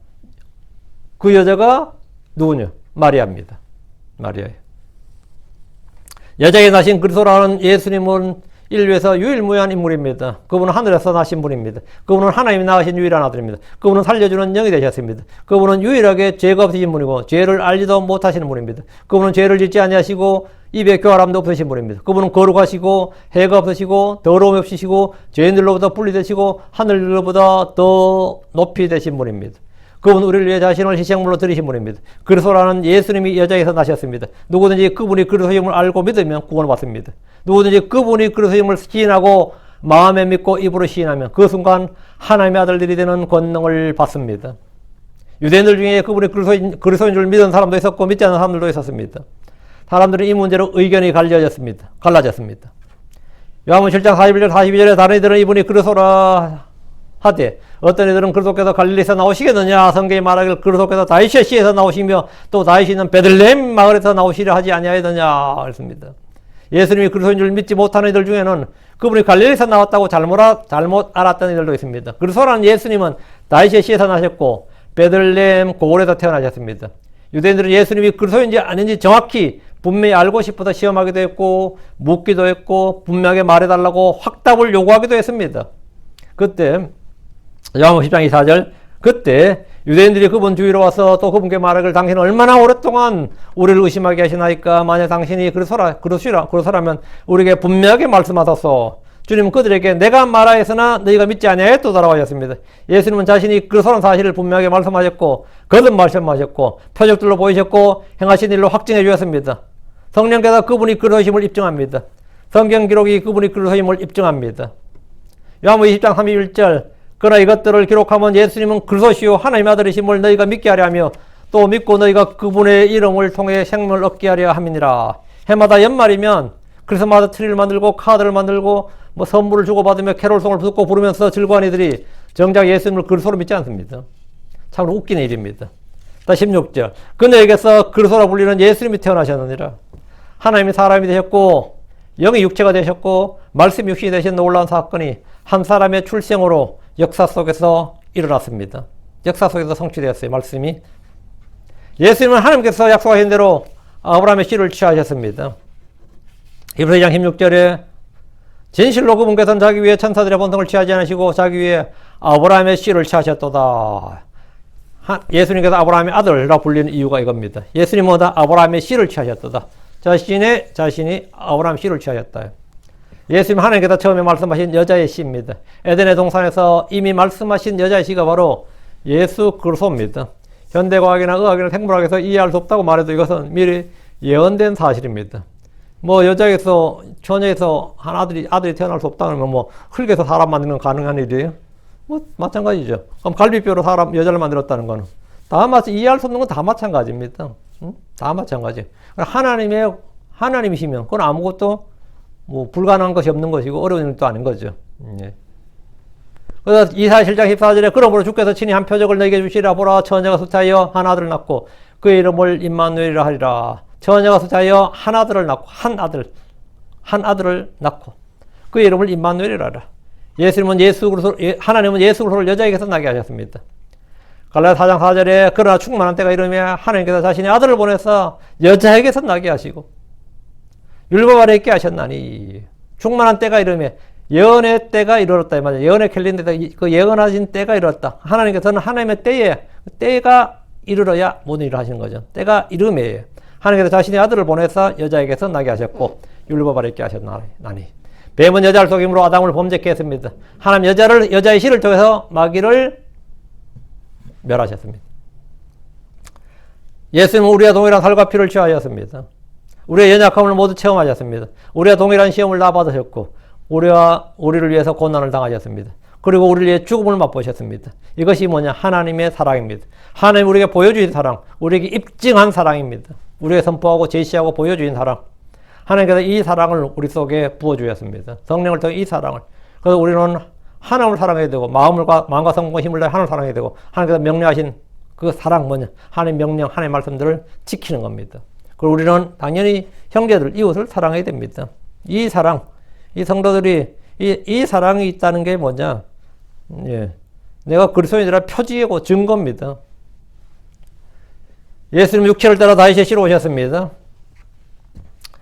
그 여자가 누구냐? 마리아입니다. 마리아예요. 여자에게 나신 그리스도라는 예수님은 인류에서 유일무이한 인물입니다. 그분은 하늘에서 나신 분입니다. 그분은 하나님이 낳으신 유일한 아들입니다. 그분은 살려주는 영이 되셨습니다. 그분은 유일하게 죄가 없으신 분이고 죄를 알지도 못하시는 분입니다. 그분은 죄를 짓지 아니하시고 입에 교활함도 없으신 분입니다. 그분은 거룩하시고 해가 없으시고 더러움이 없으시고 죄인들로부터 분리되시고 하늘들로보다 더 높이 되신 분입니다. 그분은 우리를 위해 자신을 희생물로 드리신 분입니다. 그리스도라는 예수님이 여자에서 나셨습니다. 누구든지 그분이 그리스도임을 알고 믿으면 구원을 받습니다. 누구든지 그분이 그리스도임을 시인하고 마음에 믿고 입으로 시인하면 그 순간 하나님의 아들들이 되는 권능을 받습니다. 유대인들 중에 그분이 그리스도인 줄 믿은 사람도 있었고 믿지 않는 사람들도 있었습니다. 사람들은 이 문제로 의견이 갈라졌습니다. 요한복음 7장 41절 42절에 다른 이들은 이분이 그리스도라 하되 어떤 이들은 그리스도께서 갈릴리에서 나오시겠느냐 성경이 말하기를 그리스도께서 다윗의 씨에서 나오시며 또 다윗이는 베들레헴 마을에서 나오시려 하지 아니하였느냐 그랬습니다. 예수님이 그리스도인 줄 믿지 못하는 이들 중에는 그분이 갈릴리에서 나왔다고 잘못 알았던 이들도 있습니다. 그리스도라는 예수님은 다윗의 씨에서 나셨고 베들레헴 고을에서 태어나셨습니다. 유대인들은 예수님이 그리스도인지 아닌지 정확히 분명히 알고 싶어서 시험하기도 했고 묻기도 했고 분명하게 말해달라고 확답을 요구하기도 했습니다. 그때 요한복음 10장 24절 그때 유대인들이 그분 주위로 와서 또 그분께 말하기를 당신은 얼마나 오랫동안 우리를 의심하게 하시나이까 만약 당신이 그리스도라면 우리에게 분명하게 말씀하소서. 주님은 그들에게 내가 말하였으나 너희가 믿지 아니하였도다라고 하셨습니다. 예수님은 자신이 그리스도라는 사실을 분명하게 말씀하셨고 거듭 말씀하셨고 표적들로 보이셨고 행하신 일로 확증해 주셨습니다. 성령께서 그분이 그리스도임을 입증합니다. 성경 기록이 그분이 그리스도임을 입증합니다. 요한복음 20장 31절 그러나 이것들을 기록하면 예수님은 그리스도시요 하나님의 아들이심을 너희가 믿게 하려 하며 또 믿고 너희가 그분의 이름을 통해 생명을 얻게 하려 함이니라. 해마다 연말이면 크리스마스 트리를 만들고 카드를 만들고 선물을 주고받으며 캐롤송을 듣고 부르면서 즐거운 이들이 정작 예수님을 그리스도로 믿지 않습니다. 참으로 웃기는 일입니다. 다시 16절 그녀에게서 그리스도라 불리는 예수님이 태어나셨느니라. 하나님이 사람이 되셨고 영이 육체가 되셨고 말씀이 육신이 되신 놀라운 사건이 한 사람의 출생으로 역사 속에서 일어났습니다. 역사 속에서 성취되었어요. 말씀이. 예수님은 하나님께서 약속하신 대로 아브라함의 씨를 취하셨습니다. 히브리 2장 16절에 진실로 그분께서는 자기 위에 천사들의 본성을 취하지 않으시고 자기 위에 아브라함의 씨를 취하셨도다. 예수님께서 아브라함의 아들이라 불리는 이유가 이겁니다. 예수님은 아브라함의 씨를 취하셨도다. 자신이 아브라함 씨를 취하셨다. 예수님 하나님께서 처음에 말씀하신 여자의 씨입니다. 에덴의 동산에서 이미 말씀하신 여자의 씨가 바로 예수 그리스도입니다. 현대과학이나 의학이나 생물학에서 이해할 수 없다고 말해도 이것은 미리 예언된 사실입니다. 뭐 여자에서 처녀에서 한 아들이 태어날 수 없다 그러면 뭐 흙에서 사람 만드는 건 가능한 일이에요? 뭐 마찬가지죠. 그럼 갈비뼈로 여자를 만들었다는 거는 다 이해할 수 없는 건 다 마찬가지입니다. 응? 다 마찬가지. 하나님이시면 그건 아무것도 뭐 불가능한 것이 없는 것이고 어려운 일도 아닌 거죠. 예. 그래서 이사야 7장 14절에 그러므로 주께서 친히 한 표적을 너에게 주시라. 보라, 처녀가 숫자하여 한 아들을 낳고 그의 이름을 임마누엘이라 하리라. 처녀가 숫자하여 한 아들을 낳고 한 아들을 낳고 그의 이름을 임마누엘이라 하리라. 하나님은 예수 그리스도를 여자에게서 나게 하셨습니다. 갈라디아 4장 4절에 그러나 충만한 때가 이르면 하나님께서 자신의 아들을 보내서 여자에게서 나게 하시고 율법 아래 있게 하셨나니. 충만한 때가 이르면 예언의 때가 이르렀다 이 말이야. 예언의 캘린더다. 그 예언하신 때가 이르렀다. 하나님께서는 하나님의 때가 이르러야 모든 일을 하시는 거죠. 때가 이름이에요. 하나님께서 자신의 아들을 보내서 여자에게서 나게 하셨고 율법 아래 있게 하셨나니. 뱀은 여자를 속임으로 아담을 범죄케 했습니다. 하나님 여자의 씨를 통해서 마귀를 멸하셨습니다. 예수님은 우리와 동일한 살과 피를 취하였습니다. 우리의 연약함을 모두 체험하셨습니다. 우리와 동일한 시험을 다 받으셨고 우리를 위해서 고난을 당하셨습니다. 그리고 우리를 위해 죽음을 맛보셨습니다. 이것이 뭐냐? 하나님의 사랑입니다. 하나님 우리에게 보여주신 사랑, 우리에게 입증한 사랑입니다. 우리에게 선포하고 제시하고 보여주신 사랑. 하나님께서 이 사랑을 우리 속에 부어주셨습니다. 성령을 통해 이 사랑을. 그래서 우리는 하나님을 사랑해야 되고 마음과 성과 힘을 다해 하나님을 사랑해야 되고 하나님께서 명령하신 그 사랑 뭐냐? 하나님 명령, 하나님 말씀들을 지키는 겁니다. 그리고 우리는 당연히 형제들, 이웃을 사랑해야 됩니다. 이 사랑, 이 성도들이 이 사랑이 있다는 게 뭐냐? 예, 내가 그리스도인이라 표지이고 증거입니다. 예수님 육체를 따라 다윗의 씨로 오셨습니다.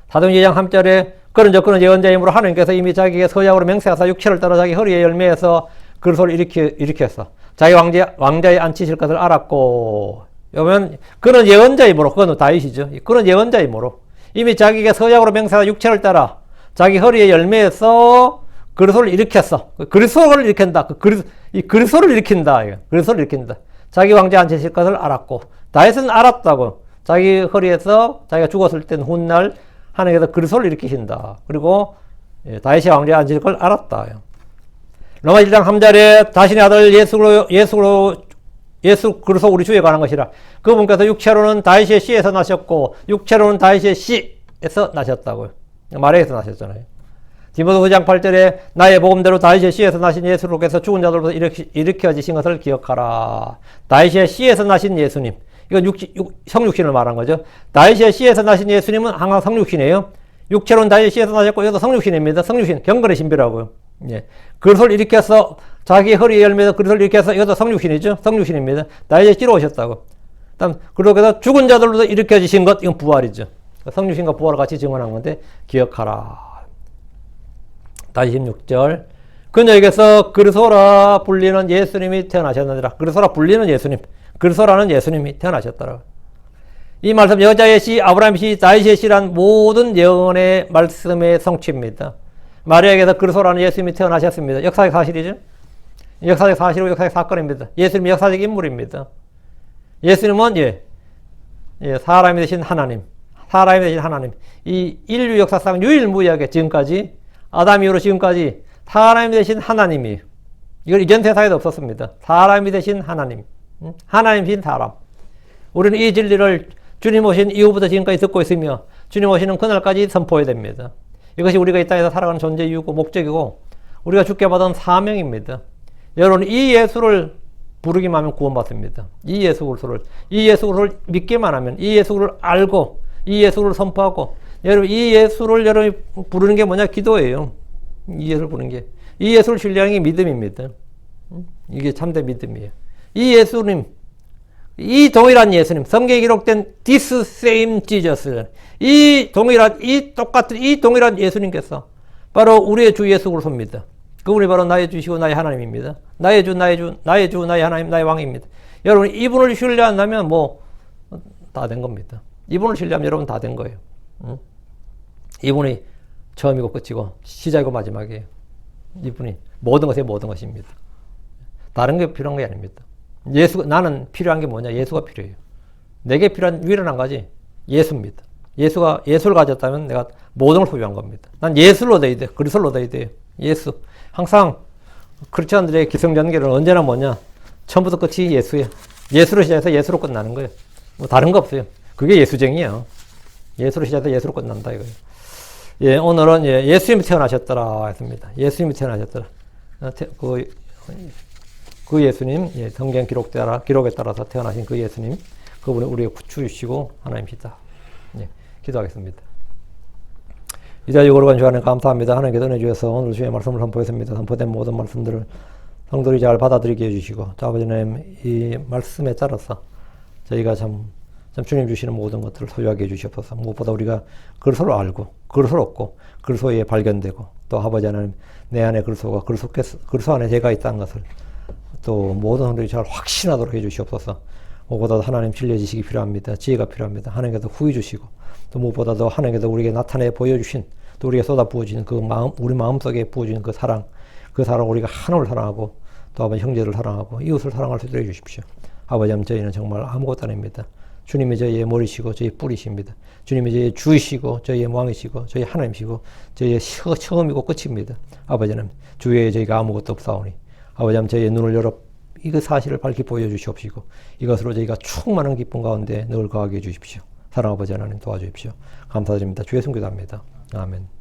사도행전 2장 3절에 그런즉 그는 예언자이므로 하나님께서 이미 자기에게 서약으로 맹세하사 육체를 따라 자기 허리에 열매해서 그리스도를 일으켰어. 자기 왕자에 앉히실 것을 알았고. 그러면 그는 예언자이므로, 그건 다윗이죠. 그는 예언자이므로 이미 자기에게 서약으로 맹세하사 육체를 따라 자기 허리에 열매해서 그리스도를 일으켰어. 그리스도를 일으킨다. 그리스도를 일으킨다. 그리스도를 일으킨다. 자기 왕자에 앉히실 것을 알았고. 다윗은 알았다고. 자기 허리에서 자기가 죽었을 땐 훗날 하나님께서 그리스도를 일으키신다. 그리고 다윗이 왕자에 앉을 걸 알았다. 로마 1장 3절에 자신의 아들 예수 그리스도 우리 주에 관한 것이라. 그분께서 육체로는 다윗의 씨에서 나셨고 육체로는 다윗의 씨에서 나셨다고요. 마리아에서 나셨잖아요. 디모데 9장 8절에 나의 복음대로 다윗의 씨에서 나신 예수로께서 죽은 자들로부터 일으켜지신 것을 기억하라. 다윗의 씨에서 나신 예수님. 이건 성육신을 말한 거죠. 다윗의 씨에서 나신 예수님은 항상 성육신이에요. 육체로는 다윗의 씨에서 나셨고 이것도 성육신입니다. 성육신, 경건의 신비라고요. 예. 그리스도를 일으켜서 자기 허리에 열매에서 그리스도를 일으켜서 이것도 성육신이죠. 성육신입니다. 다윗의 씨로 오셨다고. 다음 그러고서 죽은 자들로부터 일으켜지신 것, 이건 부활이죠. 성육신과 부활을 같이 증언한 건데 기억하라. 다시 16절. 그녀에게서 그리스도라 불리는 예수님이 태어나셨느니라. 그리스도라 불리는 예수님. 그리스도라는 예수님이 태어나셨더라. 이 말씀 여자의 씨, 아브라함의 씨, 다윗의 씨란 모든 예언의 말씀의 성취입니다. 마리아에게서 그리스도라는 예수님이 태어나셨습니다. 역사적 사실이죠. 역사적 사실이고 역사적 사건입니다. 예수님은 역사적 인물입니다. 예수님은 사람이 되신 하나님, 사람이 되신 하나님. 이 인류 역사상 유일무이하게 지금까지 아담 이후로 지금까지 사람이 되신 하나님이, 이건 이전 세상에도 없었습니다. 사람이 되신 하나님, 하나님이신 사람. 우리는 이 진리를 주님 오신 이후부터 지금까지 듣고 있으며 주님 오시는 그날까지 선포해야 됩니다. 이것이 우리가 이 땅에서 살아가는 존재 이유고 목적이고 우리가 주께 받은 사명입니다. 여러분, 이 예수를 부르기만 하면 구원받습니다. 이 예수 그리스도를 믿기만 하면, 이 예수를 알고 이 예수를 선포하고, 여러분 이 예수를 여러분이 부르는 게 뭐냐? 기도예요. 이 예수를 부르는 게, 이 예수를 신뢰하는 게 믿음입니다. 이게 참된 믿음이에요. 이 예수님, 이 동일한 예수님, 성경에 기록된 this same Jesus, 이 동일한 예수님께서 바로 우리의 주 예수 그리스도입니다. 그분이 바로 나의 주시고 나의 하나님입니다. 나의 주, 나의 하나님, 나의 왕입니다. 여러분, 이분을 신뢰한다면 다 된 겁니다. 이분을 신뢰하면 여러분 다 된 거예요. 응? 이분이 처음이고 끝이고 시작이고 마지막이에요. 이분이 모든 것의 모든 것입니다. 다른 게 필요한 게 아닙니다. 나는 필요한 게 뭐냐? 예수가 필요해요. 내게 필요한 유일한 한 가지 예수입니다. 예수를 가졌다면 내가 모든 걸 소유한 겁니다. 난 예수를 얻어야 돼. 그리스도를 얻어야 돼요. 예수. 항상 크리스천들의 기성전개는 언제나 뭐냐? 처음부터 끝이 예수예요. 예수로 시작해서 예수로 끝나는 거예요. 다른 거 없어요. 그게 예수쟁이에요. 예수로 시작해서 예수로 끝난다 이거예요. 예, 오늘은 예수님이 태어나셨더라 했습니다. 예수님이 태어나셨더라. 그 예수님, 성경 기록에 따라서 태어나신 그 예수님, 그분이 우리의 구주이시고 하나님이시다. 기도하겠습니다. 이자 유골관 주하나님 감사합니다. 하나님께서 은혜 주셔서 오늘 주의 말씀을 선포했습니다. 선포된 모든 말씀들을 성도들이 잘 받아들이게 해주시고, 아버지 하나님 이 말씀에 따라서 저희가 참 주님 주시는 모든 것들을 소유하게 해주시옵소서. 무엇보다 우리가 그리스도를 알고 그리스도를 얻고 그리스도에 발견되고 또 아버지 하나님 내 안에 그리스도 안에 제가 있다는 것을 또 모든 성도들이 잘 확신하도록 해주시옵소서. 무엇보다도 하나님 진리의 지식이 필요합니다. 지혜가 필요합니다. 하나님께서 후히 주시고 또 무엇보다도 하나님께서 우리에게 나타내 보여주신 또 우리에게 쏟아 부어주신 그 마음, 우리 마음속에 부어주신 그 사랑 우리가 하나님을 사랑하고 또 아버지 형제를 사랑하고 이웃을 사랑할 수 있도록 해주십시오. 아버지 하나님 저희는 정말 아무것도 아닙니다. 주님이 저희의 머리시고 저희의 뿌리십니다. 주님이 저희의 주이시고 저희의 왕이시고 저희 하나님이시고 저희의 처음이고 끝입니다. 아버지 하나님 주위에 저희가 아무것도 없사오니 아버지 하나님 저희의 눈을 열어 이 사실을 밝히 보여주시옵시고 이것으로 저희가 충만한 기쁨 가운데 늘 거하게 해주십시오. 사랑 아버지 하나님 도와주십시오. 감사드립니다. 주의 성기도합니다. 아멘.